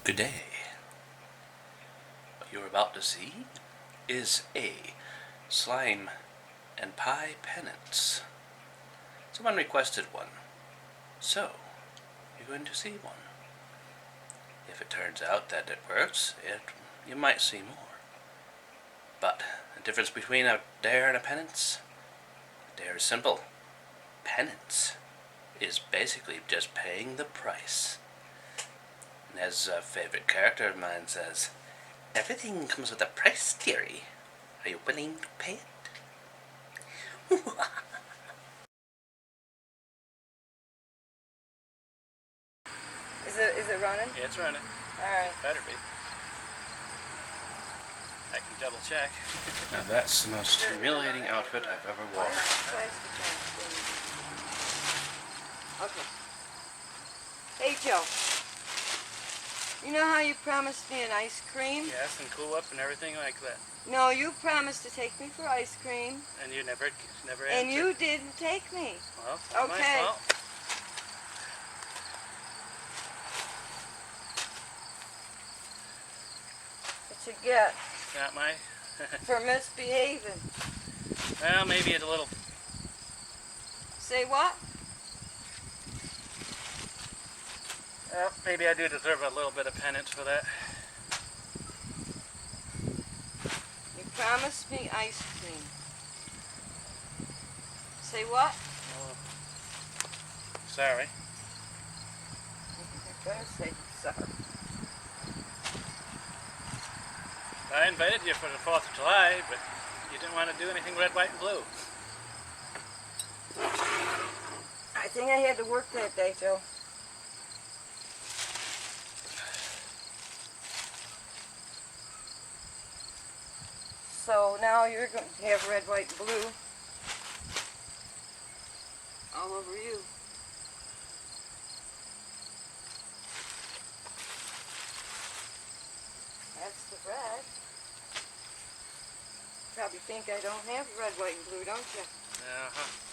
Good day. What you're about to see is a slime and pie penance. Someone requested one, so you're going to see one. If it turns out that it works, you might see more. But the difference between a dare and a penance? A dare is simple. Penance is basically just paying the price. And as a favorite character of mine says, everything comes with a price, dearie. Are you willing to pay it? Is it running? Yeah, it's running. Alright. Better be. I can double check. Now that's the most humiliating outfit I've ever worn. Okay. Hey Joe. You know how you promised me an ice cream? Yes, and Cool Whip and everything like that. No, you promised to take me for ice cream. And you never answered. And you didn't take me. Well, it's not Okay. my fault. What you get Not my... for misbehaving? Well, maybe it's a little... Say what? Well, maybe I do deserve a little bit of penance for that. You promised me ice cream. Say what? Well, sorry. You're gonna say sorry. I invited you for the 4th of July, but you didn't want to do anything red, white, and blue. I think I had to work that day, Joe. So now you're going to have red, white, and blue all over you. That's the red. Probably think I don't have red, white, and blue, don't you? Uh-huh.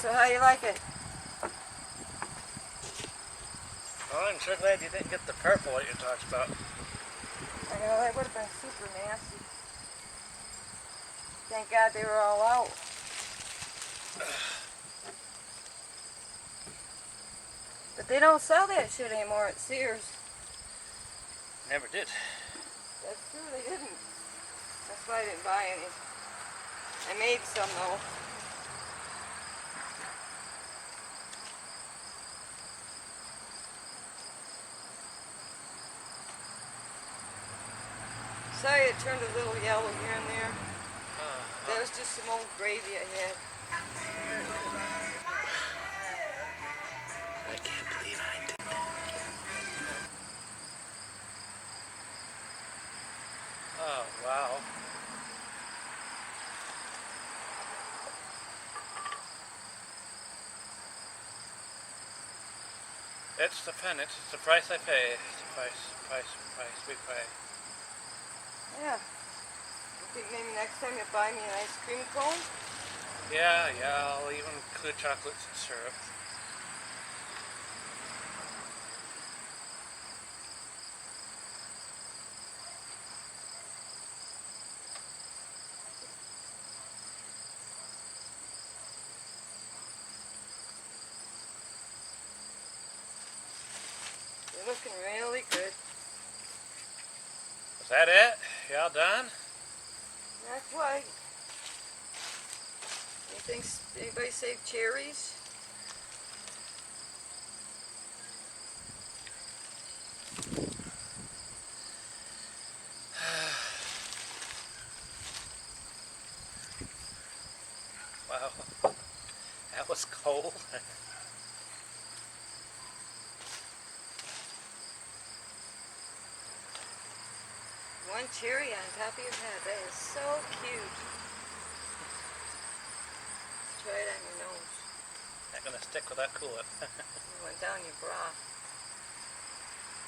So how you like it? Well, I'm sure glad you didn't get the purple that you talked about. I know, that would have been super nasty. Thank God they were all out. But they don't sell that shit anymore at Sears. Never did. That's true, they didn't. That's why I didn't buy any. I made some though. Sorry it turned a little yellow here and there. That was just some old gravy I had. I can't believe I did that. Oh, wow. It's the penance. It's the price I pay. It's the price we pay. Yeah. I think maybe next time you buy me an ice cream cone? Yeah, I'll even include chocolates and syrup. You're looking really good. Is that it? Y'all done? Not quite. Anybody save cherries? Wow. That was cold. one cherry on top of your head. That is so cute. Try it on your nose. Not gonna stick without cool it. It went down your bra.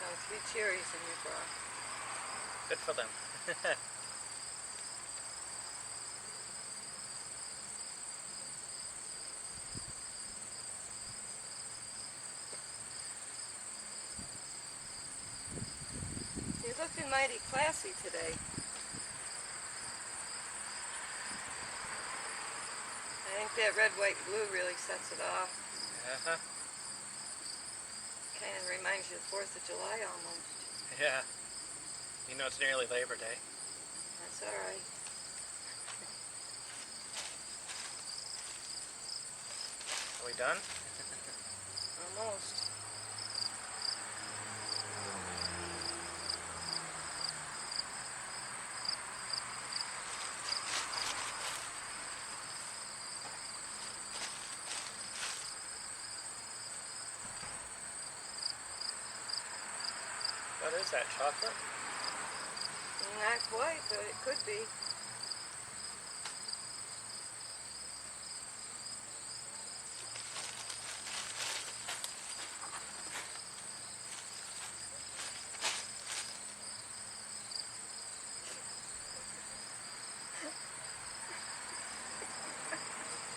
Found 3 cherries in your bra. Good for them. You're looking mighty classy today. I think that red, white, and blue really sets it off. Uh-huh. Kind of reminds you of 4th of July almost. Yeah. You know it's nearly Labor Day. That's alright. Are we done? Almost. What is that, chocolate? Not quite, but it could be.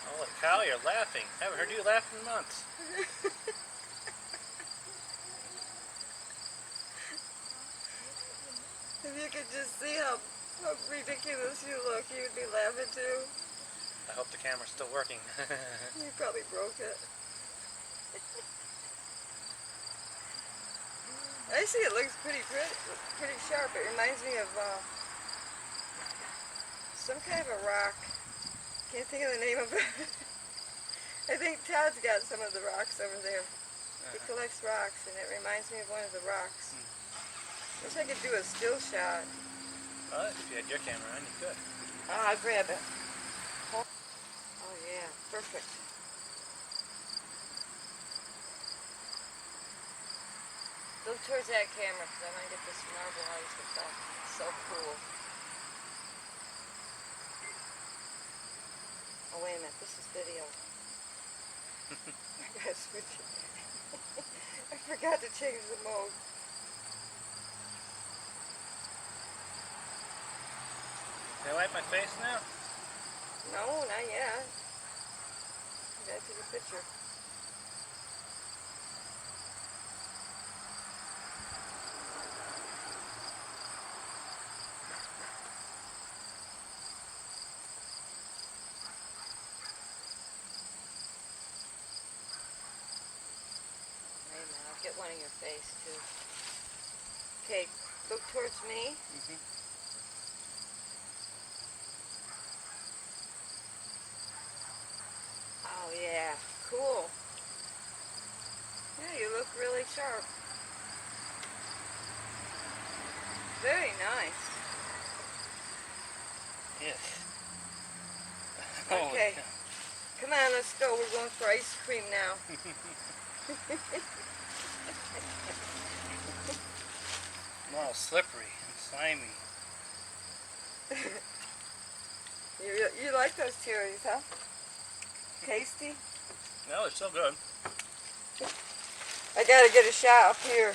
Holy cow, you're laughing. I haven't heard you laugh in months. If you could just see how ridiculous you look, you would be laughing too. I hope the camera's still working. You probably broke it. I see it looks pretty sharp. It reminds me of some kind of a rock. Can't think of the name of it. I think Todd's got some of the rocks over there. He collects rocks, and it reminds me of one of the rocks. Wish I could do a still shot. Well, if you had your camera on, you could. Oh, I'll grab it. Oh yeah, perfect. Look towards that camera, because I want to get this marbleized effect. It's so cool. Oh, wait a minute. This is video. I gotta switch it. I forgot to change the mode. Can I wipe my face now? No, not yet. I gotta take a picture. Wait a minute, I'll get one in your face too. Okay, look towards me. Oh yeah, cool. Yeah, you look really sharp. Very nice. Yes. Okay. Come on, let's go. We're going for ice cream now. I'm all slippery and slimy. You like those cherries, huh? Tasty? No, they're so good. I gotta get a shot up here.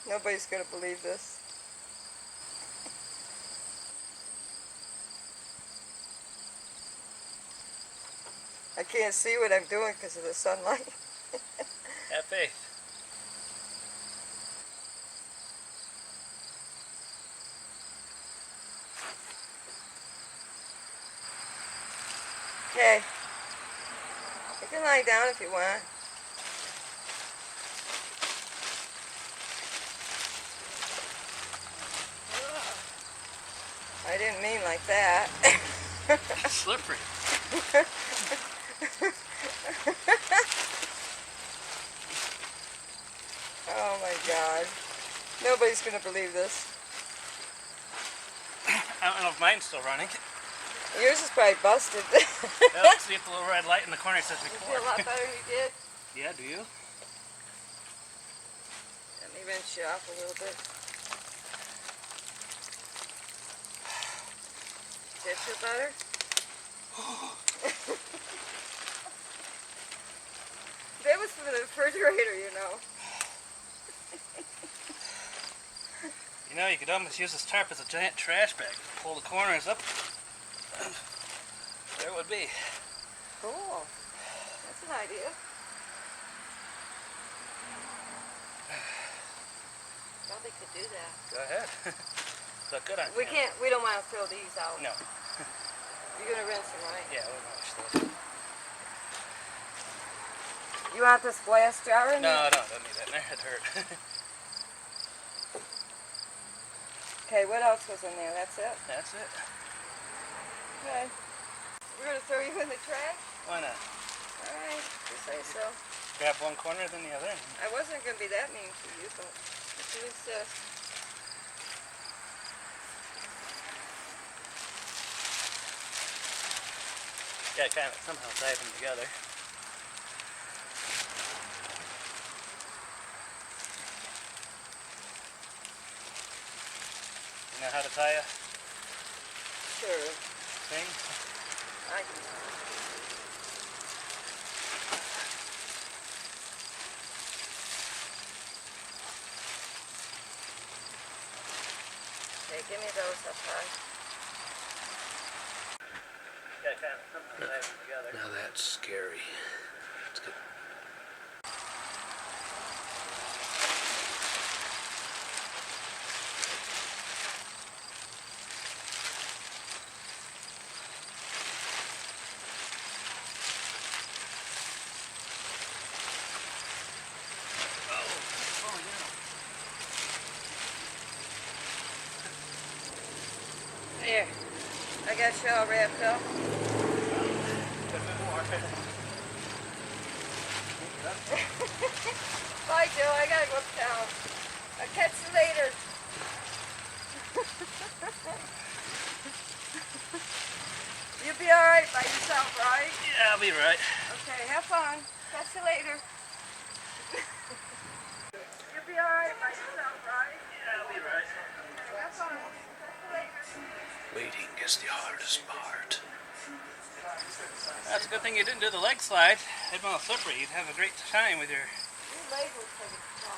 Nobody's gonna believe this. I can't see what I'm doing because of the sunlight. Have faith. Okay. You can lie down if you want. I didn't mean like that. It's slippery. Oh my God. Nobody's gonna believe this. I don't know if mine's still running. Yours is probably busted. Yeah, let's see if the little red light in the corner says You record. feel a lot better than you did? Yeah, do you? rinse you off a little bit. Does that feel better? That was for the refrigerator, you know. You know, you could almost use this tarp as a giant trash bag. Pull the corners up. There it would be. Cool. That's an idea. Probably could do that. Go ahead. Look good on We camera. can't. We don't want to throw these out. No. You're gonna rinse them, right? Yeah, we'll wash those. You want this glass jar in there? No, don't need that in there. It'd hurt. Okay, what else was in there? That's it? That's it. Okay. We're gonna throw you in the trash? Why not? Alright, you say so. Grab one corner, then the other. I wasn't gonna be that mean to you, but if you insist. Yeah, kind of somehow tie them together. You know how to tie a Sure. thing? I can. Okay, give me those up high. Yeah, kind of somehow tie them together. Now that's scary. Let's get Here. I got you all wrapped up. Bye, Joe. I gotta go uptown. I'll catch you later. You'll be alright by yourself, right? Yeah, I'll be right. Okay, have fun. Catch you later. You'll be alright by yourself, right? Yeah, I'll be right. Have fun. Catch you later. waiting is the hardest part. That's a good thing you didn't do the leg slide. It'd been all slippery. You'd have a great time with your... Your leg looks like it's caught.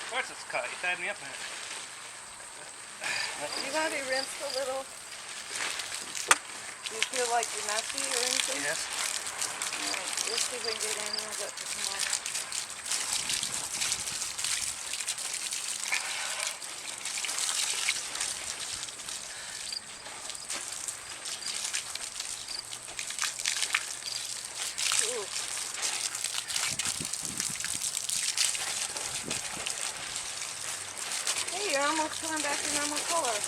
Of course it's caught. You tied me up in it. You want to be rinsed a little? Do you feel like you're messy or anything? Yes. Alright, let's see if we can get in a little bit to come off. Ooh. Hey, you're almost coming back to normal color.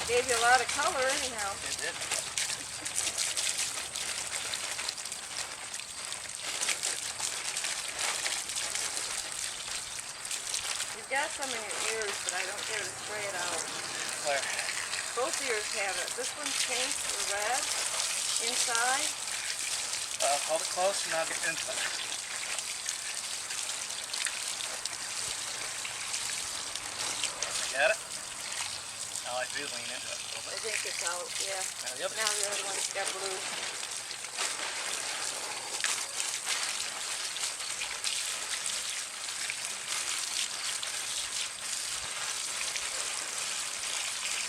Gave you a lot of color anyhow. It did. You've got some in your ears, but I don't care to spray it out. Where? Both ears have it. This one's pink or red inside. Hold it close and I'll get into it. Got it? All I do is lean into it a little I bit. think it's out, yeah. Now the other. Now the other one's got blue.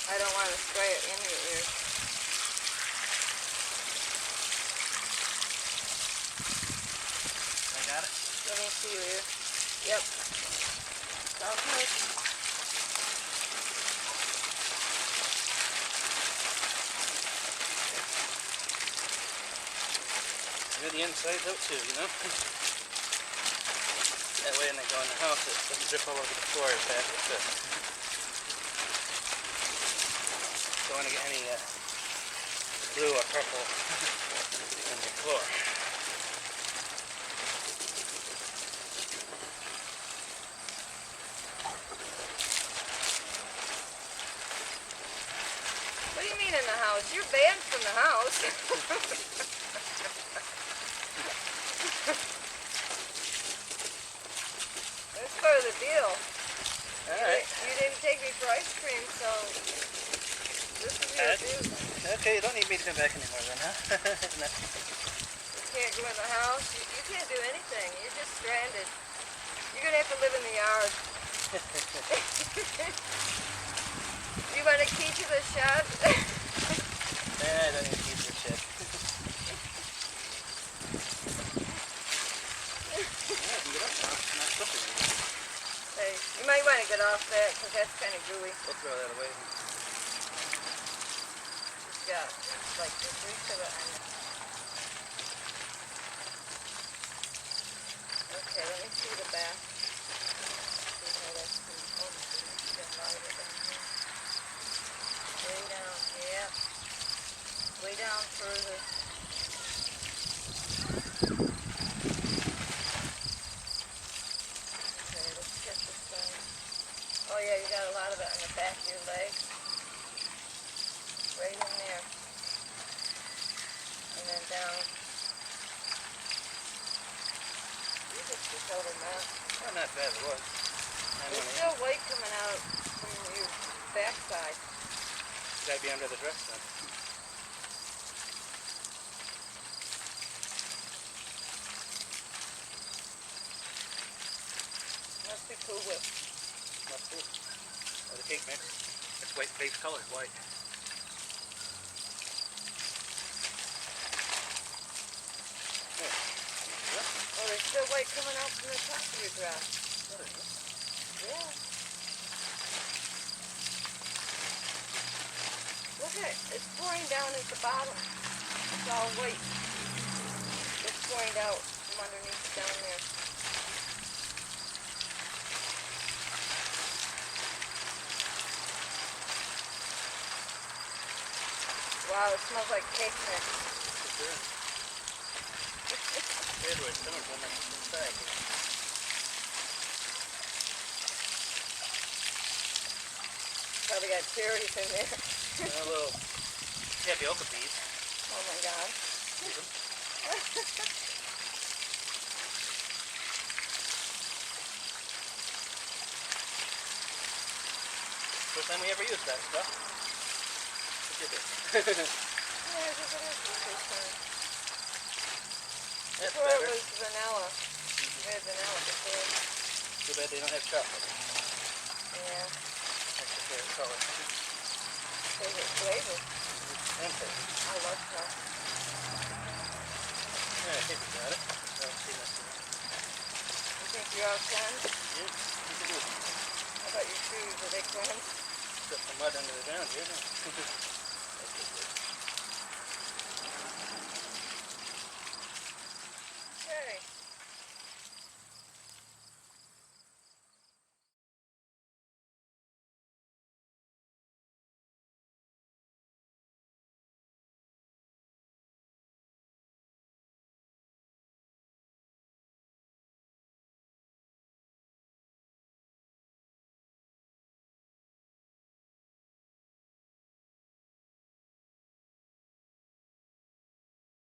I don't want to spray it in your ear. I got it? Let me see your ear. Yep. It's all good. Do the insides out too, you know? That way when they go in the house, it doesn't drip all over the floor as fast as this. Don't want to get any blue or purple on the floor. What do you mean in the house? You're banned from the house. That's part of the deal. Alright. You didn't take me for ice cream, so this is your due. Okay, you don't need me to come back anymore then, huh? No. You can't go in the house. You can't do anything. You're just stranded. You're going to have to live in the yard. Do you want a key to the shed? I don't need to use the shed. Hey, you might want to get off that because that's kind of gooey. We'll throw that away. It's got like the grease of it on it. Okay, let me see the back. See how that's been, oh, it's been lighter down here. Way down, yeah. Way down further. Okay, let's get this thing. Oh yeah, you got a lot of it on the back of your legs. Right in there. And then down. You just a total mess. Oh, not bad, it was. There's still white coming out from your backside. Gotta be under the dress then. Must be Cool Whip. Must be. Or the cake mix. It's white base color, white. Oh, there's still white coming out from the top of your dress. Yeah. Look at it. It's pouring down at the bottom. It's all white. It's pouring out from underneath down there. Wow, it smells like cake mix. Edward, someone's on that inside. Probably got cherries in there. A little tapioca beads. Oh my god. First time we ever used that stuff. Look at this. Yeah, I guess it is the first time. That's Before better. it was vanilla. We had vanilla before. Too bad they don't have chocolate. Yeah. That's the favorite color. Favorite flavor. And favorite. I love chocolate. Yeah, I think we got it. I don't see nothing. You think you're all done? Yeah, you can do it. How about your shoes? Are they cleansed? Got some mud under the ground here.